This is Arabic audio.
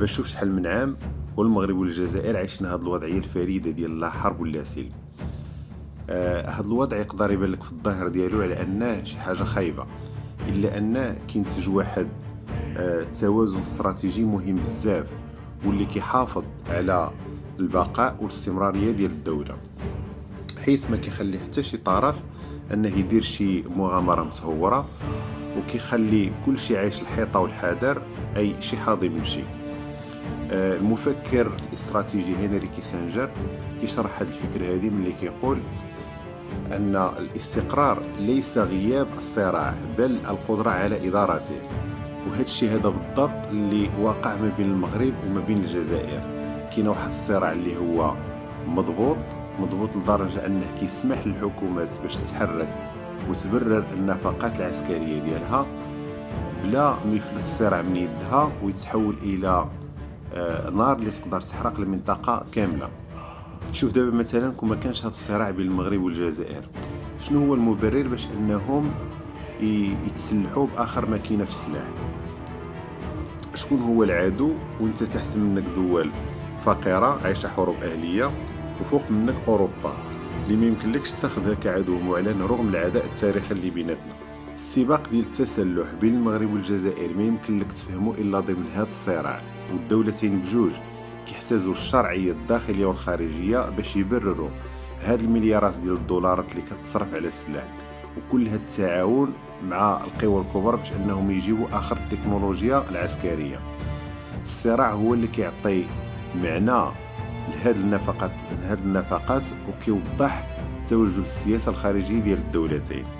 باش شوف شحال من عام والمغرب والجزائر عشنا هاد الوضعية الفريدة ديال لا حرب ولا سلم. هاد الوضع يقدر يبان لك في الظاهر ديالو على أنه شي حاجة خايبة، إلا أنه كينتج واحد توازن استراتيجي مهم بزاف، واللي كيحافظ على البقاء والاستمرارية ديال الدولة، حيث ما كيخلي حتى شي طرف أنه يدير شي مغامرة متهورة، وكيخلي كل شي عايش الحيطة والحذر، أي شي حاضي من شي. المفكر الاستراتيجي هنري كيسنجر كيشرح هذه الفكرة هذه ملي كيقول أن الاستقرار ليس غياب الصراع بل القدرة على إدارته. وهذا الشيء هذا بالضبط اللي واقع ما بين المغرب وما بين الجزائر. كاين واحد الصراع اللي هو مضبوط لدرجة أنه كيسمح للحكومات باش تتحرك وتبرر النفقات العسكرية ديالها بلا ما يفلت الصراع من يدها ويتحول إلى نار اللي تقدر تحرق المنطقة كاملة. شوف دابا مثلا كون ما كانش هذا الصراع بين المغرب والجزائر، شنو هو المبرر باش انهم يتسلحوا باخر ماكينه في السلاح؟ شكون هو العدو وانت تحت منك دول فقيره عايشه حروب اهليه، وفوق منك اوروبا اللي ما يمكنلكش تاخذها كعدو معلن رغم العداء التاريخي اللي بيناتنا. السباق ديال التسلح بين المغرب والجزائر ما يمكن لك تفهمه الا ضمن هذا الصراع، والدولتين بجوج كيحتاجوا الشرعيه الداخليه والخارجيه باش يبرروا هاد المليارات ديال الدولارات اللي كتصرف على السلاح، وكل هاد التعاون مع القوى الكبرى باش انهم يجيبوا اخر التكنولوجيا العسكريه. الصراع هو اللي كيعطي معنى لهاد النفقات وكيوضح توجه السياسه الخارجيه ديال الدولتين.